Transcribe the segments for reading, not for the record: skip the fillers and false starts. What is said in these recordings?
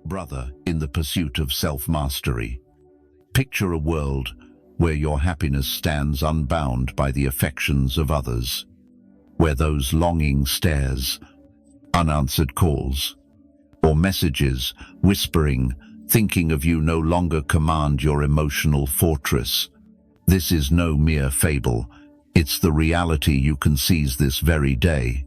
Brother, in the pursuit of self-mastery. Picture a world where your happiness stands unbound by the affections of others, where those longing stares, unanswered calls, or messages whispering, thinking of you no longer command your emotional fortress. This is no mere fable, it's the reality you can seize this very day.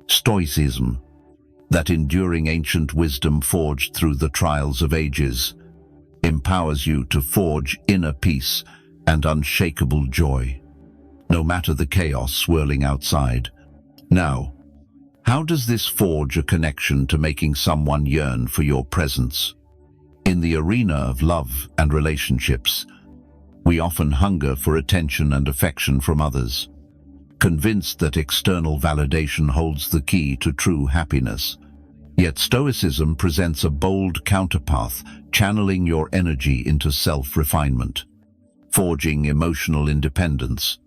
Stoicism, that enduring ancient wisdom forged through the trials of ages, empowers you to forge inner peace and unshakable joy, no matter the chaos swirling outside. Now, how does this forge a connection to making someone yearn for your presence? In the arena of love and relationships, we often hunger for attention and affection from others, convinced that external validation holds the key to true happiness. Yet Stoicism presents a bold counterpath, channeling your energy into self-refinement, forging emotional independence,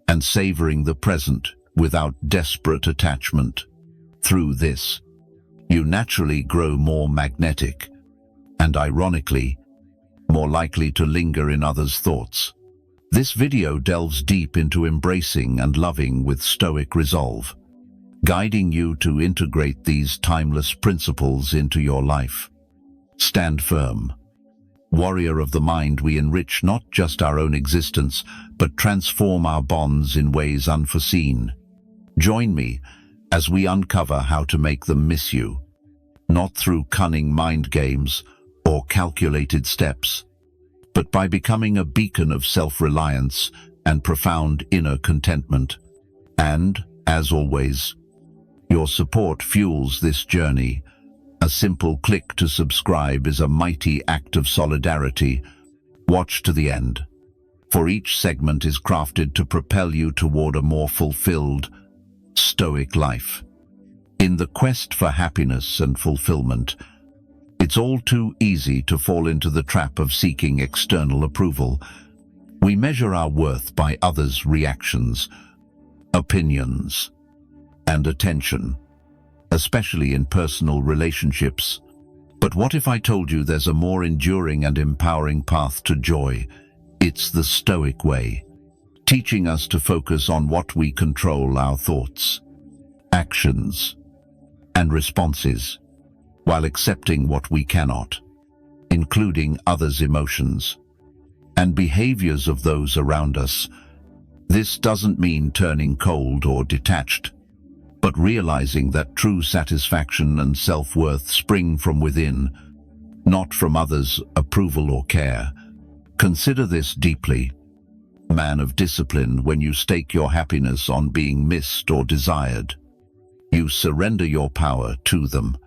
and savoring the present without desperate attachment. Through this, you naturally grow more magnetic and, ironically, more likely to linger in others' thoughts. This video delves deep into embracing and loving with Stoic resolve, guiding you to integrate these timeless principles into your life. Stand firm. Warrior of the mind, we enrich not just our own existence, but transform our bonds in ways unforeseen. Join me as we uncover how to make them miss you, not through cunning mind games or calculated steps, but by becoming a beacon of self-reliance and profound inner contentment. And, as always, your support fuels this journey. A simple click to subscribe is a mighty act of solidarity. Watch to the end, for each segment is crafted to propel you toward a more fulfilled, Stoic life. In the quest for happiness and fulfillment, it's all too easy to fall into the trap of seeking external approval. We measure our worth by others' reactions, opinions, and attention, especially in personal relationships. But what if I told you there's a more enduring and empowering path to joy? It's the Stoic way, teaching us to focus on what we control: our thoughts, actions, and responses, while accepting what we cannot, including others' emotions and behaviors of those around us. This doesn't mean turning cold or detached, but realizing that true satisfaction and self-worth spring from within, not from others' approval or care. Consider this deeply, man of discipline. When you stake your happiness on being missed or desired, you surrender your power to them,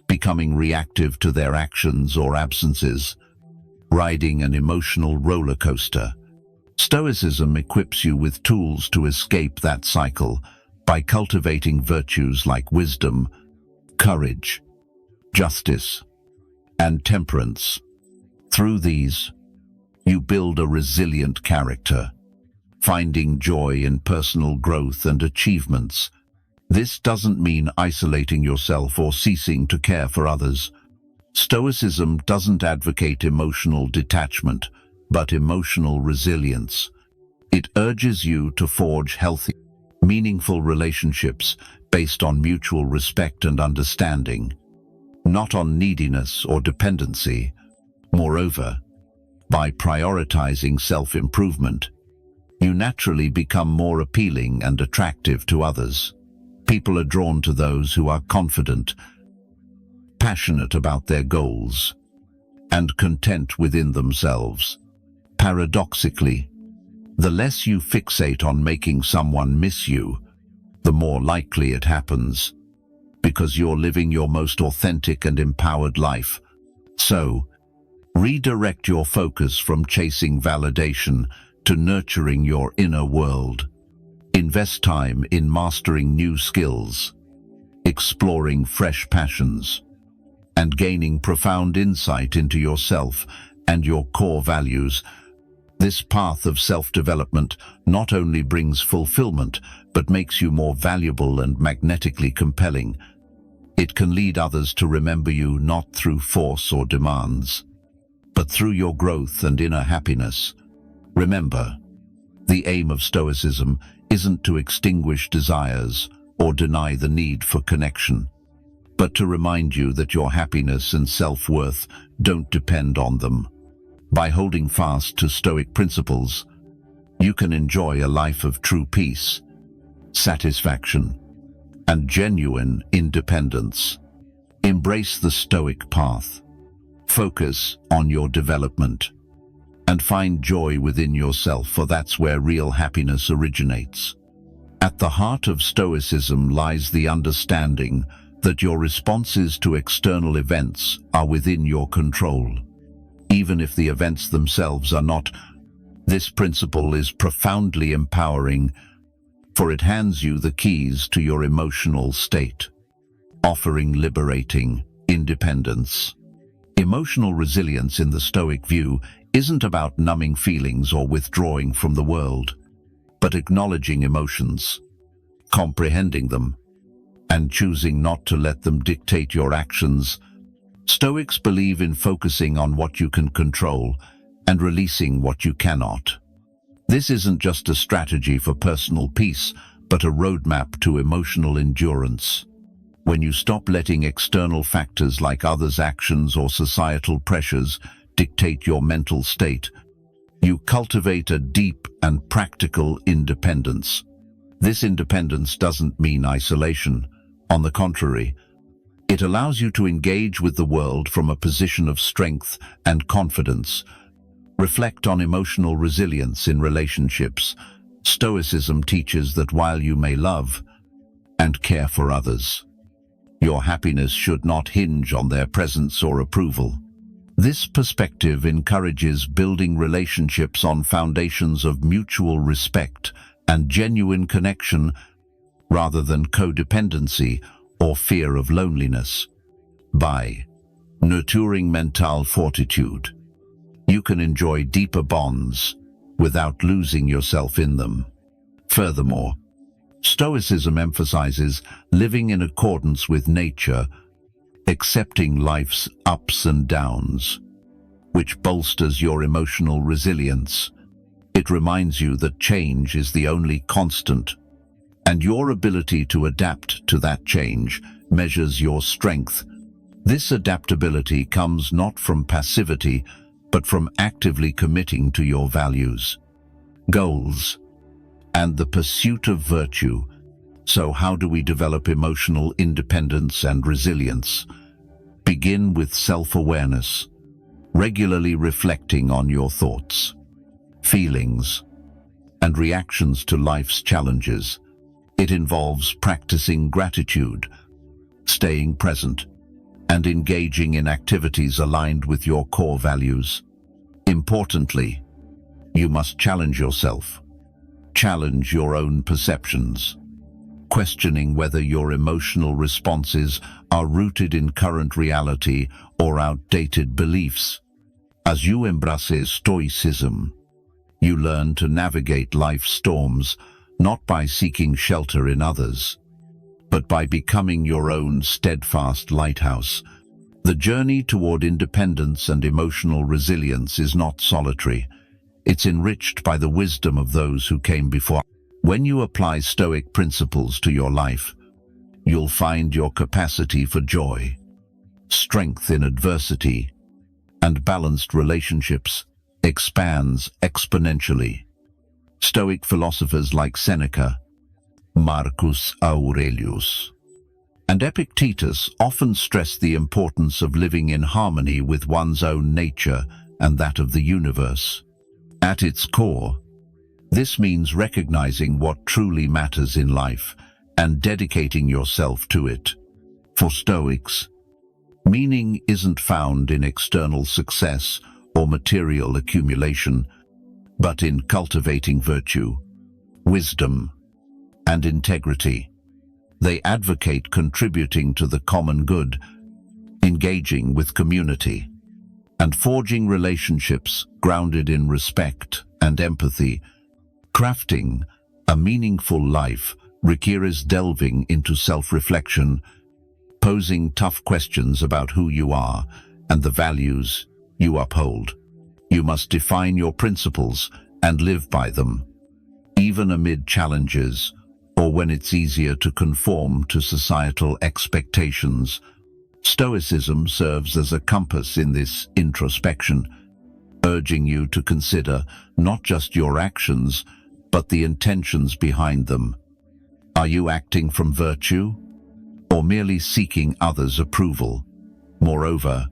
becoming reactive to their actions or absences, riding an emotional roller coaster. Stoicism equips you with tools to escape that cycle by cultivating virtues like wisdom, courage, justice, and temperance. Through these, you build a resilient character, finding joy in personal growth and achievements. This doesn't mean isolating yourself or ceasing to care for others. Stoicism doesn't advocate emotional detachment, but emotional resilience. It urges you to forge healthy, meaningful relationships based on mutual respect and understanding, not on neediness or dependency. Moreover, by prioritizing self-improvement, you naturally become more appealing and attractive to others. People are drawn to those who are confident, passionate about their goals, and content within themselves. Paradoxically, the less you fixate on making someone miss you, the more likely it happens, because you're living your most authentic and empowered life. So, redirect your focus from chasing validation to nurturing your inner world. Invest time in mastering new skills, exploring fresh passions, and gaining profound insight into yourself and your core values. This path of self-development not only brings fulfillment, but makes you more valuable and magnetically compelling. It can lead others to remember you not through force or demands, but through your growth and inner happiness. Remember, the aim of Stoicism isn't to extinguish desires or deny the need for connection, but to remind you that your happiness and self-worth don't depend on them. By holding fast to Stoic principles, you can enjoy a life of true peace, satisfaction, and genuine independence. Embrace the Stoic path. Focus on your development and find joy within yourself, for that's where real happiness originates. At the heart of Stoicism lies the understanding that your responses to external events are within your control, even if the events themselves are not. This principle is profoundly empowering, for it hands you the keys to your emotional state, offering liberating independence. Emotional resilience in the Stoic view isn't about numbing feelings or withdrawing from the world, but acknowledging emotions, comprehending them, and choosing not to let them dictate your actions. Stoics believe in focusing on what you can control and releasing what you cannot. This isn't just a strategy for personal peace, but a roadmap to emotional endurance. When you stop letting external factors like others' actions or societal pressures dictate your mental state, you cultivate a deep and practical independence. This independence doesn't mean isolation. On the contrary, it allows you to engage with the world from a position of strength and confidence. Reflect on emotional resilience in relationships. Stoicism teaches that while you may love and care for others, your happiness should not hinge on their presence or approval. This perspective encourages building relationships on foundations of mutual respect and genuine connection, rather than codependency or fear of loneliness. By nurturing mental fortitude, you can enjoy deeper bonds without losing yourself in them. Furthermore, Stoicism emphasizes living in accordance with nature, accepting life's ups and downs, which bolsters your emotional resilience. It reminds you that change is the only constant, and your ability to adapt to that change measures your strength. This adaptability comes not from passivity, but from actively committing to your values, goals, and the pursuit of virtue. So how do we develop emotional independence and resilience? Begin with self-awareness, regularly reflecting on your thoughts, feelings, and reactions to life's challenges. It involves practicing gratitude, staying present, and engaging in activities aligned with your core values. Importantly, you must challenge yourself. Challenge your own perceptions, questioning whether your emotional responses are rooted in current reality or outdated beliefs. As you embrace Stoicism, you learn to navigate life's storms not by seeking shelter in others, but by becoming your own steadfast lighthouse. The journey toward independence and emotional resilience is not solitary. It's enriched by the wisdom of those who came before. When you apply Stoic principles to your life, you'll find your capacity for joy, strength in adversity, and balanced relationships expands exponentially. Stoic philosophers like Seneca, Marcus Aurelius, and Epictetus often stress the importance of living in harmony with one's own nature and that of the universe. At its core, this means recognizing what truly matters in life and dedicating yourself to it. For Stoics, meaning isn't found in external success or material accumulation, but in cultivating virtue, wisdom, and integrity. They advocate contributing to the common good, engaging with community, and forging relationships grounded in respect and empathy. Crafting a meaningful life requires delving into self-reflection, posing tough questions about who you are and the values you uphold. You must define your principles and live by them, even amid challenges or when it's easier to conform to societal expectations. Stoicism serves as a compass in this introspection, urging you to consider not just your actions, but the intentions behind them. Are you acting from virtue, or merely seeking others' approval? Moreover,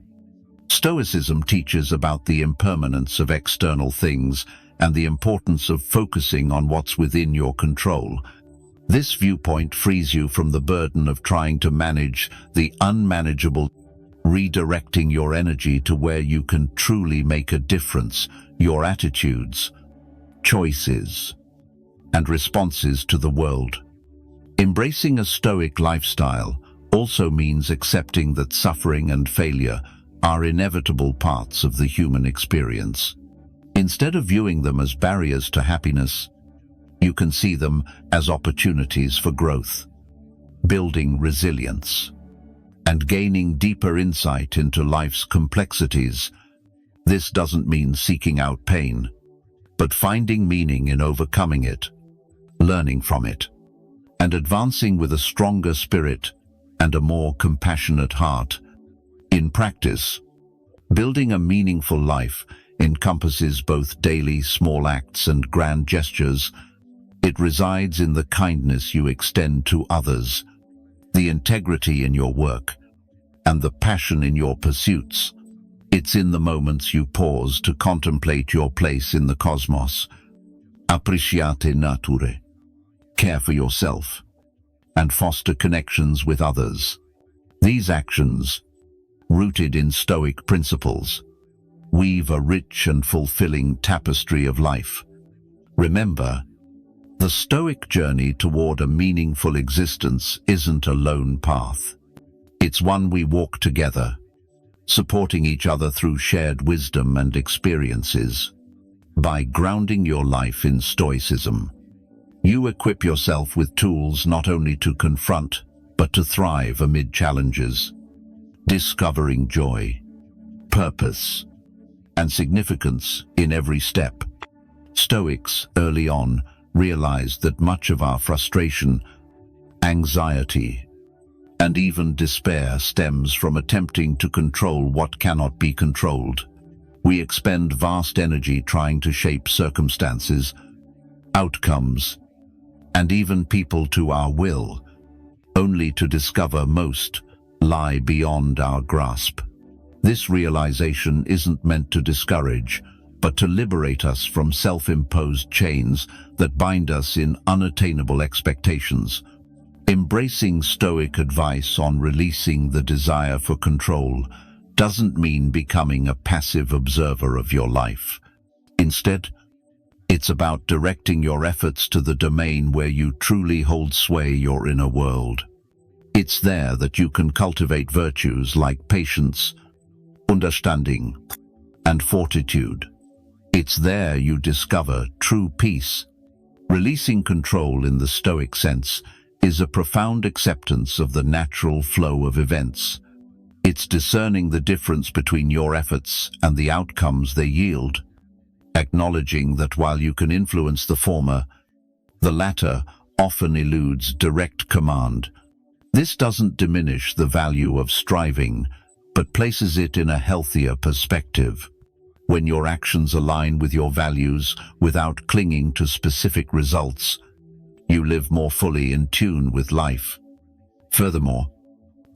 Stoicism teaches about the impermanence of external things and the importance of focusing on what's within your control. This viewpoint frees you from the burden of trying to manage the unmanageable, redirecting your energy to where you can truly make a difference, your attitudes, choices, and responses to the world. Embracing a Stoic lifestyle also means accepting that suffering and failure are inevitable parts of the human experience. Instead of viewing them as barriers to happiness, you can see them as opportunities for growth, building resilience, and gaining deeper insight into life's complexities. This doesn't mean seeking out pain, but finding meaning in overcoming it, learning from it, and advancing with a stronger spirit and a more compassionate heart. In practice, building a meaningful life encompasses both daily small acts and grand gestures. It resides in the kindness you extend to others, the integrity in your work, and the passion in your pursuits. It's in the moments you pause to contemplate your place in the cosmos. Appreciate nature. Care for yourself, and foster connections with others. These actions, rooted in Stoic principles, weave a rich and fulfilling tapestry of life. Remember, the Stoic journey toward a meaningful existence isn't a lone path. It's one we walk together, supporting each other through shared wisdom and experiences. By grounding your life in Stoicism, you equip yourself with tools not only to confront, but to thrive amid challenges, discovering joy, purpose, and significance in every step. Stoics early on realized that much of our frustration, anxiety, and even despair stems from attempting to control what cannot be controlled. We expend vast energy trying to shape circumstances, outcomes, and even people to our will, only to discover most lie beyond our grasp. This realization isn't meant to discourage, but to liberate us from self-imposed chains that bind us in unattainable expectations. Embracing Stoic advice on releasing the desire for control doesn't mean becoming a passive observer of your life. Instead, it's about directing your efforts to the domain where you truly hold sway, your inner world. It's there that you can cultivate virtues like patience, understanding, and fortitude. It's there you discover true peace. Releasing control in the Stoic sense is a profound acceptance of the natural flow of events. It's discerning the difference between your efforts and the outcomes they yield, acknowledging that while you can influence the former, the latter often eludes direct command. This doesn't diminish the value of striving, but places it in a healthier perspective. When your actions align with your values without clinging to specific results, you live more fully in tune with life. Furthermore,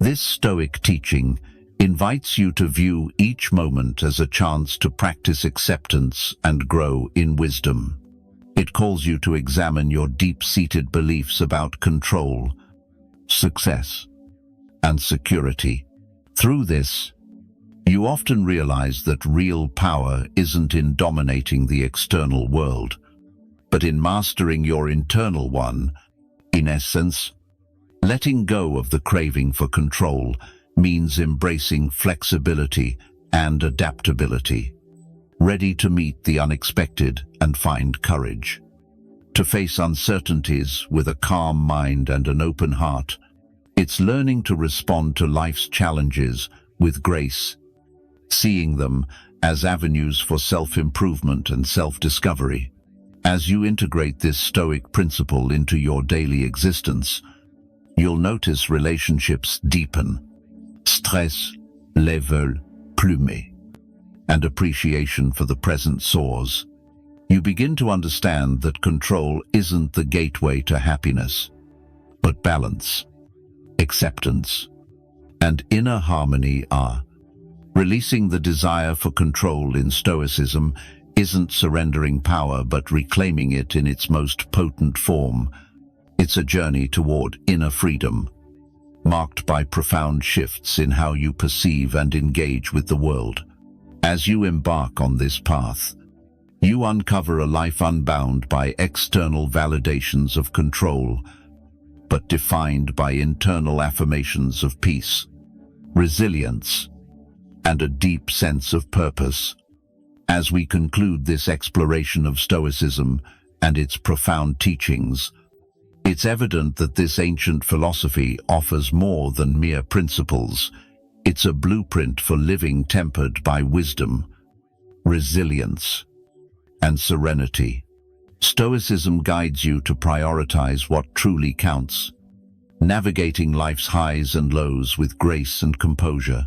this Stoic teaching invites you to view each moment as a chance to practice acceptance and grow in wisdom. It calls you to examine your deep-seated beliefs about control, success, and security. Through this, you often realize that real power isn't in dominating the external world, but in mastering your internal one. In essence, letting go of the craving for control means embracing flexibility and adaptability, ready to meet the unexpected and find courage. To face uncertainties with a calm mind and an open heart, It's learning to respond to life's challenges with grace, seeing them as avenues for self-improvement and self-discovery. As you integrate this Stoic principle into your daily existence, you'll notice relationships deepen, stress level plume, and appreciation for the present soars. You begin to understand that control isn't the gateway to happiness, but balance, acceptance, and inner harmony are. Releasing the desire for control in Stoicism isn't surrendering power but reclaiming it in its most potent form. It's a journey toward inner freedom, marked by profound shifts in how you perceive and engage with the world. As you embark on this path, you uncover a life unbound by external validations of control, but defined by internal affirmations of peace, resilience, and a deep sense of purpose. As we conclude this exploration of Stoicism and its profound teachings, it's evident that this ancient philosophy offers more than mere principles. It's a blueprint for living tempered by wisdom, resilience, and serenity. Stoicism guides you to prioritize what truly counts, navigating life's highs and lows with grace and composure.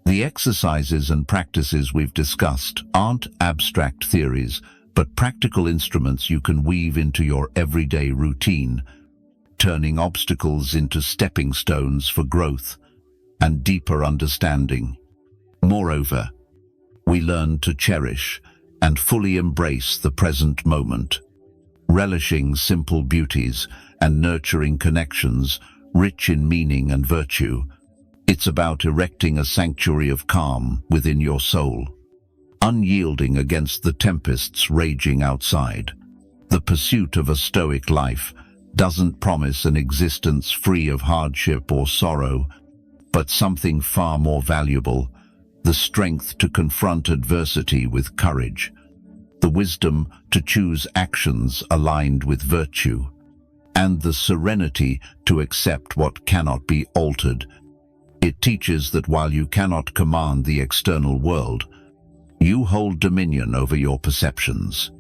The exercises and practices we've discussed aren't abstract theories, but practical instruments you can weave into your everyday routine, turning obstacles into stepping stones for growth and deeper understanding. Moreover, we learn to cherish and fully embrace the present moment, relishing simple beauties and nurturing connections rich in meaning and virtue. It's about erecting a sanctuary of calm within your soul, unyielding against the tempests raging outside. The pursuit of a Stoic life doesn't promise an existence free of hardship or sorrow, but something far more valuable: the strength to confront adversity with courage, the wisdom to choose actions aligned with virtue, and the serenity to accept what cannot be altered. It teaches that while you cannot command the external world, you hold dominion over your perceptions,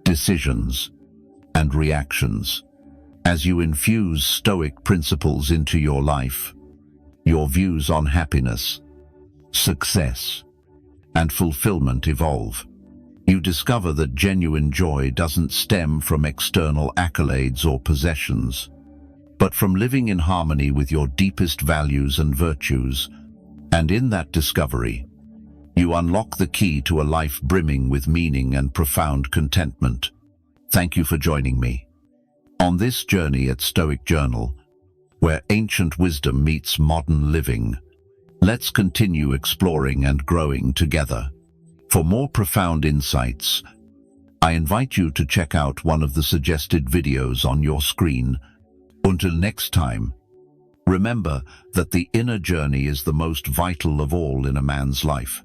decisions, and reactions. As you infuse Stoic principles into your life, your views on happiness, success, and fulfillment evolve. You discover that genuine joy doesn't stem from external accolades or possessions, but from living in harmony with your deepest values and virtues. And in that discovery, you unlock the key to a life brimming with meaning and profound contentment. Thank you for joining me on this journey at Stoic Journal, where ancient wisdom meets modern living. Let's continue exploring and growing together. For more profound insights, I invite you to check out one of the suggested videos on your screen. Until next time, remember that the inner journey is the most vital of all in a man's life.